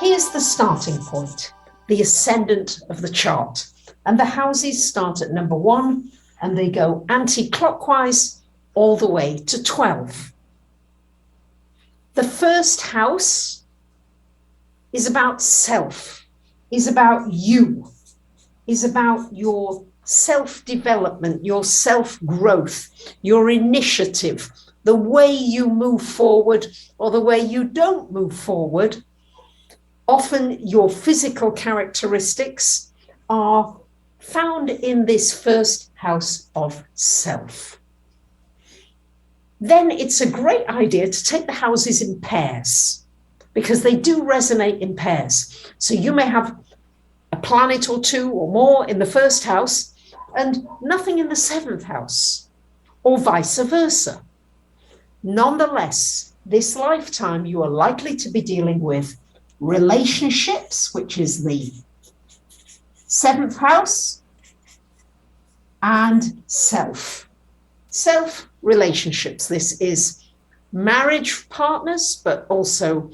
Here's the starting point, the ascendant of the chart. And the houses start at number 1 and they go anti-clockwise all the way to 12. The first house is about self, is about you, is about your self-development, your self-growth, your initiative, the way you move forward or the way you don't move forward. Often your physical characteristics are found in this first house of self. Then it's a great idea to take the houses in pairs because they do resonate in pairs. So you may have a planet or two or more in the first house and nothing in the seventh house, or vice versa. Nonetheless, this lifetime you are likely to be dealing with relationships, which is the seventh house, and self relationships. This is marriage partners, but also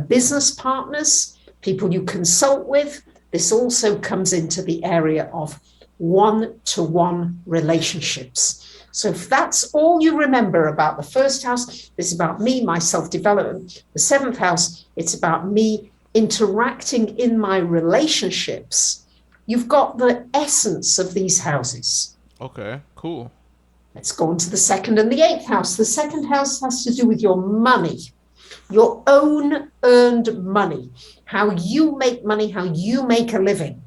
business partners, people you consult with. This also comes into the area of one-to-one relationships. So if that's all you remember about the first house, it's about me, my self-development. The seventh house, it's about me interacting in my relationships. You've got the essence of these houses. Okay, cool. Let's go on to the second and the eighth house. The second house has to do with your money, your own earned money, how you make money, how you make a living.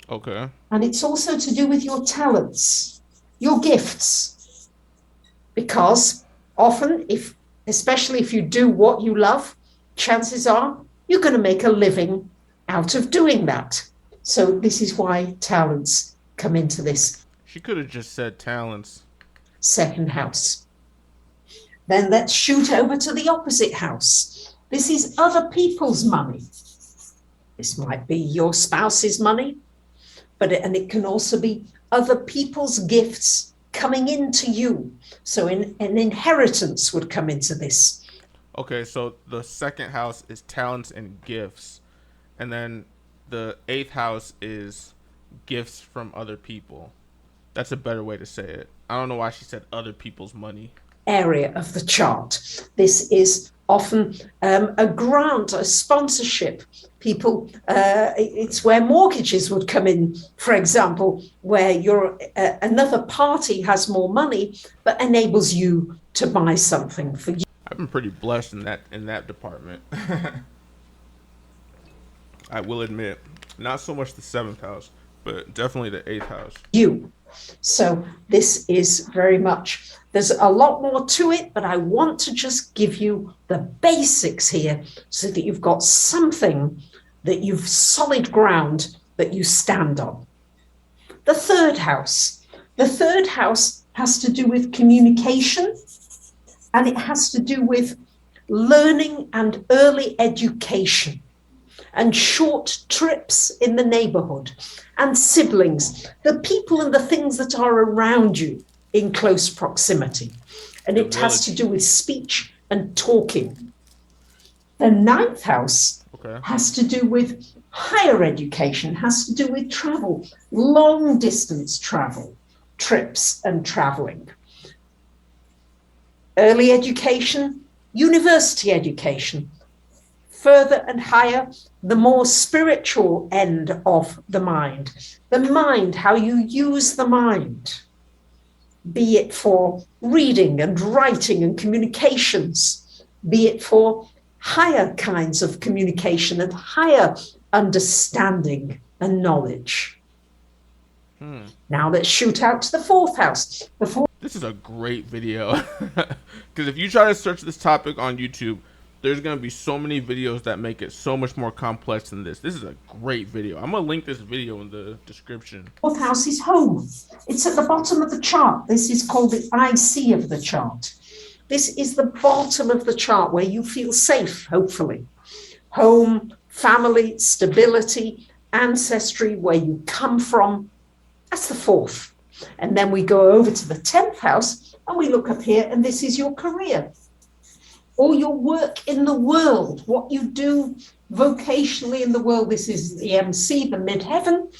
Okay. And it's also to do with your talents, your gifts. Because often, especially if you do what you love, chances are you're going to make a living out of doing that. So this is why talents come into this. She could have just said talents. Second house. Then let's shoot over to the opposite house. This is other people's money. This might be your spouse's money, and it can also be other people's gifts coming into you. So an inheritance would come into this. Okay, so the second house is talents and gifts. And then the eighth house is gifts from other people. That's a better way to say it. I don't know why she said other people's money. Area of the chart. This is often a grant, a sponsorship. People, it's where mortgages would come in, for example, where another party has more money, but enables you to buy something for you. I've been pretty blessed in that department. I will admit, not so much the seventh house, but definitely the eighth house. You. So this is very much, there's a lot more to it, but I want to just give you the basics here so that you've got something that you've solid ground that you stand on. The third house. The third house has to do with communication, and it has to do with learning and early education and short trips in the neighborhood and siblings, the people and the things that are around you in close proximity. And it has to do with speech and talking. The ninth house has to do with higher education, has to do with travel, long distance travel, trips and traveling. Early education, university education, further and higher, the more spiritual end of the mind. The mind, how you use the mind, be it for reading and writing and communications, be it for higher kinds of communication and higher understanding and knowledge. Now let's shoot out to the fourth house. This is a great video. Because if you try to search this topic on YouTube, there's going to be so many videos that make it so much more complex than this. This is a great video. I'm going to link this video in the description. Fourth house is home. It's at the bottom of the chart. This is called the IC of the chart. This is the bottom of the chart where you feel safe, hopefully. Home, family, stability, ancestry, where you come from. That's the fourth. And then we go over to the 10th house and we look up here and this is your career. or your work in the world, what you do vocationally in the world. This is the MC, the midheaven.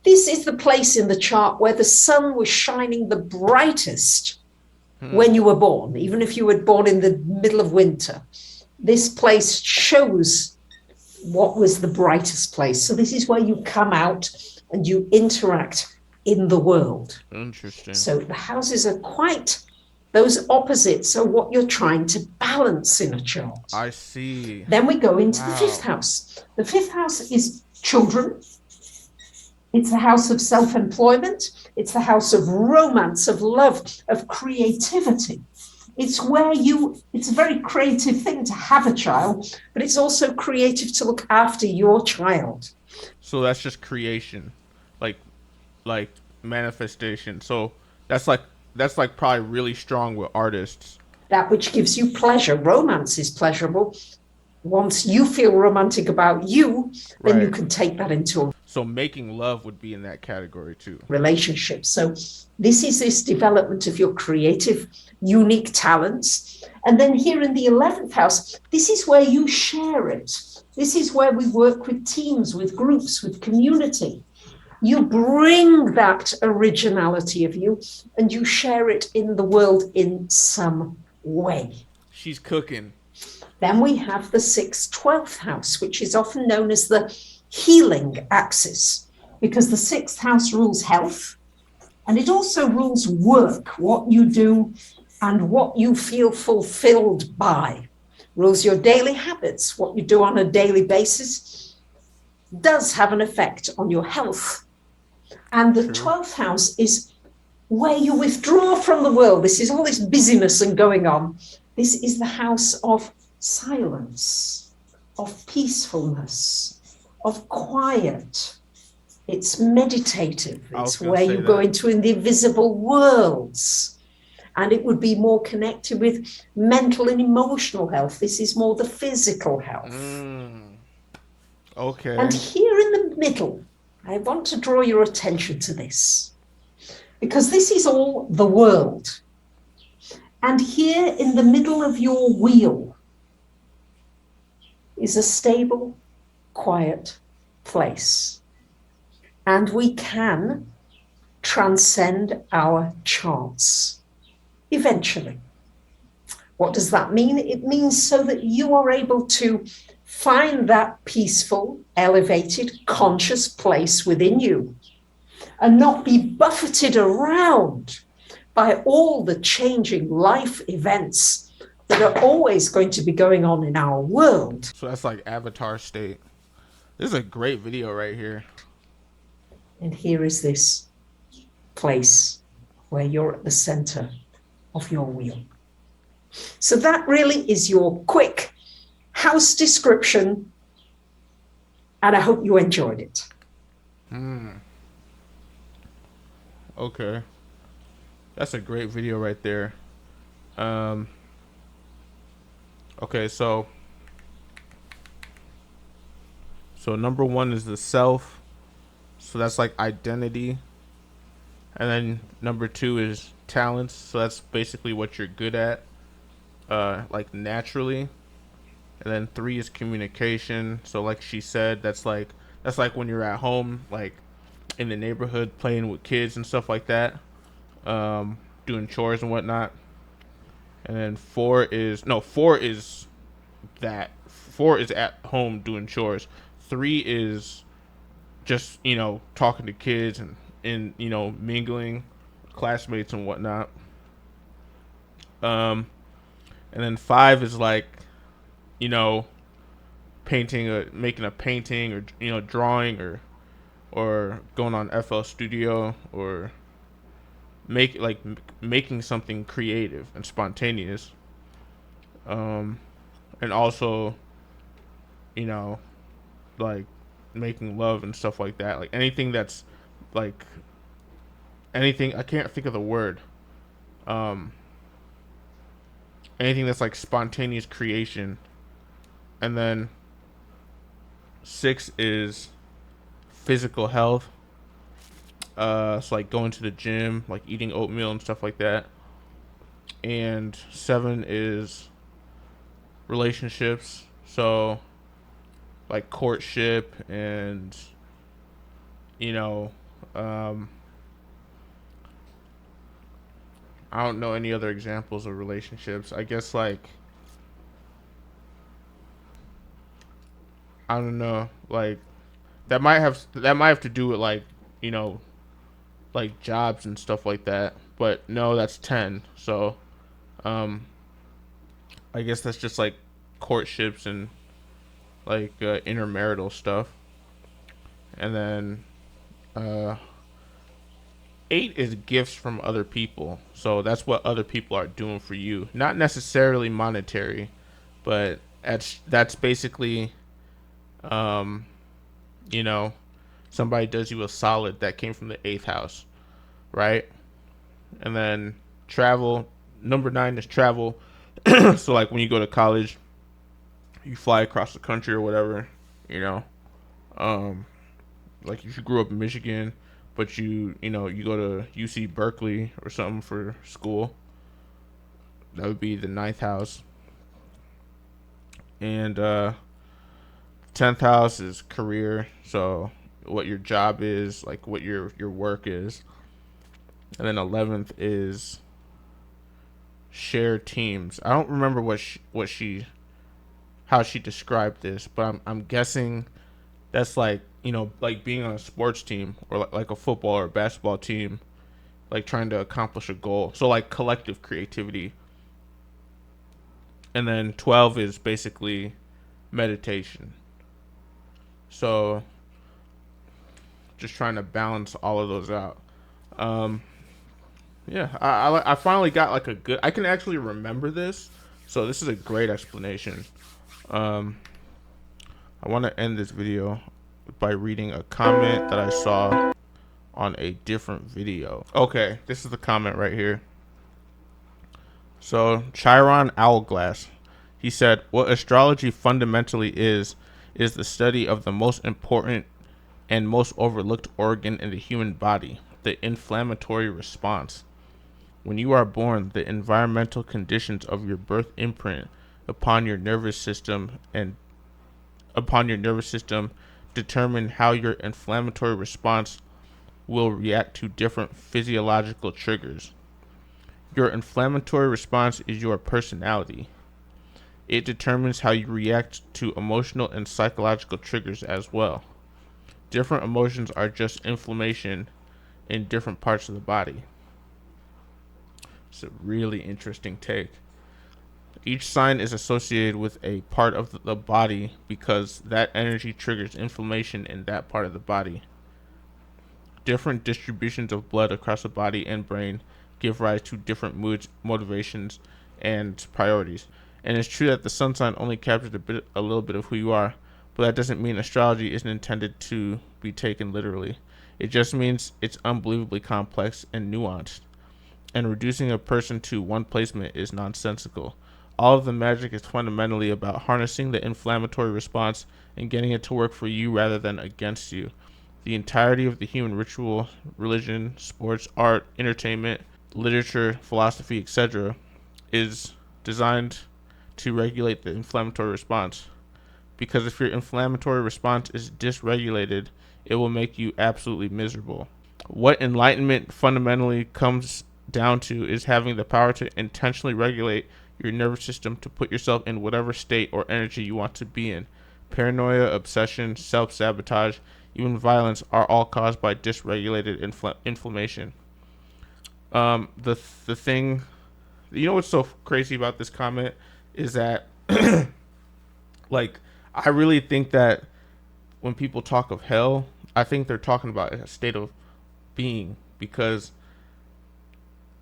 This is the place in the chart where the sun was shining the brightest when you were born, even if you were born in the middle of winter. This place shows what was the brightest place. So this is where you come out and you interact in the world. Interesting. So the houses are quite, those opposites are what you're trying to balance in a chart. I see. Then we go into the fifth house. The fifth house is children. It's the house of self-employment. It's the house of romance, of love, of creativity. It's where it's a very creative thing to have a child, but it's also creative to look after your child. So that's just creation, like manifestation. So that's like probably really strong with artists. That which gives you pleasure. Romance is pleasurable. Once you feel romantic about you, then you can take that into a so making love would be in that category too. Relationship. So this development of your creative, unique talents. And then here in the 11th house, this is where you share it. This is where we work with teams, with groups, with community. You bring that originality of you and you share it in the world in some way. She's cooking. Then we have the 6th, 12th house, which is often known as the healing axis, because the 6th house rules health, and it also rules work, what you do and what you feel fulfilled by. Rules your daily habits, what you do on a daily basis does have an effect on your health. And the 12th house is where you withdraw from the world. This is all this busyness and going on. This is the house of silence, of peacefulness, of quiet. It's meditative. It's where you go into the invisible worlds. And it would be more connected with mental and emotional health. This is more the physical health. Okay. And here in the middle, I want to draw your attention to this, because this is all the world. And here in the middle of your wheel is a stable, quiet place. And we can transcend our charts eventually. What does that mean? It means so that you are able to find that peaceful, elevated, conscious place within you and not be buffeted around by all the changing life events that are always going to be going on in our world. So that's like avatar state. This is a great video right here. And here is this place where you're at the center of your wheel. So that really is your quick house description, and I hope you enjoyed it. Okay. That's a great video right there. Okay, so number 1 is the self. So that's like identity. And then number 2 is talents. So that's basically what you're good at, like naturally. And then 3 is communication. So like she said, that's like when you're at home, like in the neighborhood, playing with kids and stuff like that, doing chores and whatnot. And then 4 is that. 4 is at home doing chores. 3 is just, talking to kids and mingling, classmates and whatnot. And then 5 is like, making a painting or drawing or going on FL Studio or making something creative and spontaneous. And also, like making love and stuff like that. Like anything that's like anything, I can't think of the word. Anything that's like spontaneous creation. And then 6 is physical health. It's like going to the gym, like eating oatmeal and stuff like that. And 7 is relationships. So like courtship and you know, um, I don't know any other examples of relationships. I guess like I don't know, like that might have to do with like you know like jobs and stuff like that. But no, that's 10. So um, I guess that's just like courtships and like intermarital stuff. And then uh, 8 is gifts from other people. So that's what other people are doing for you. Not necessarily monetary, but that's basically um, you know, somebody does you a solid that came from the 8th house, right? And then travel, number 9 is travel. So like when you go to college, you fly across the country or whatever, you know. Um like if you grew up in Michigan, but you go to UC Berkeley or something for school, that would be the 9th house. And 10th house is career, so what your job is, like what your work is. And then 11th is share teams. I don't remember what she how she described this, but I'm guessing that's like like being on a sports team or like a football or basketball team, like trying to accomplish a goal. So like collective creativity. And then 12 is basically meditation. So just trying to balance all of those out. Um, yeah, I finally got like a good. I can actually remember this, so this is a great explanation. Um, I want to end this video by reading a comment that I saw on a different video. Okay, this is the comment right here. So Chiron Owlglass, he said, "What astrology fundamentally is the study of the most important and most overlooked organ in the human body, the inflammatory response. When you are born, the environmental conditions of your birth imprint upon your nervous system and upon your nervous system determine how your inflammatory response will react to different physiological triggers. Your inflammatory response is your personality. It determines how you react to emotional and psychological triggers as well. Different emotions are just inflammation in different parts of the body." It's a really interesting take. Each sign is associated with a part of the body because that energy triggers inflammation in that part of the body. Different distributions of blood across the body and brain give rise to different moods, motivations, and priorities. And it's true that the sun sign only captures a little bit of who you are, but that doesn't mean astrology isn't intended to be taken literally. It just means it's unbelievably complex and nuanced. And reducing a person to one placement is nonsensical. All of the magic is fundamentally about harnessing the inflammatory response and getting it to work for you rather than against you. The entirety of the human ritual, religion, sports, art, entertainment, literature, philosophy, etc., is designed to regulate the inflammatory response. Because if your inflammatory response is dysregulated, it will make you absolutely miserable. What enlightenment fundamentally comes down to is having the power to intentionally regulate your nervous system to put yourself in whatever state or energy you want to be in. Paranoia, obsession, self-sabotage, even violence are all caused by dysregulated inflammation. The thing, what's so crazy about this comment is that, like, I really think that when people talk of hell, I think they're talking about a state of being because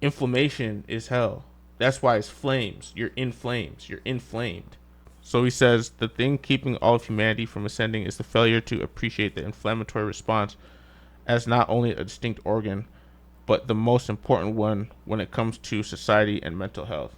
inflammation is hell. That's why it's flames. You're in flames. You're inflamed. So he says the thing keeping all of humanity from ascending is the failure to appreciate the inflammatory response as not only a distinct organ, but the most important one when it comes to society and mental health.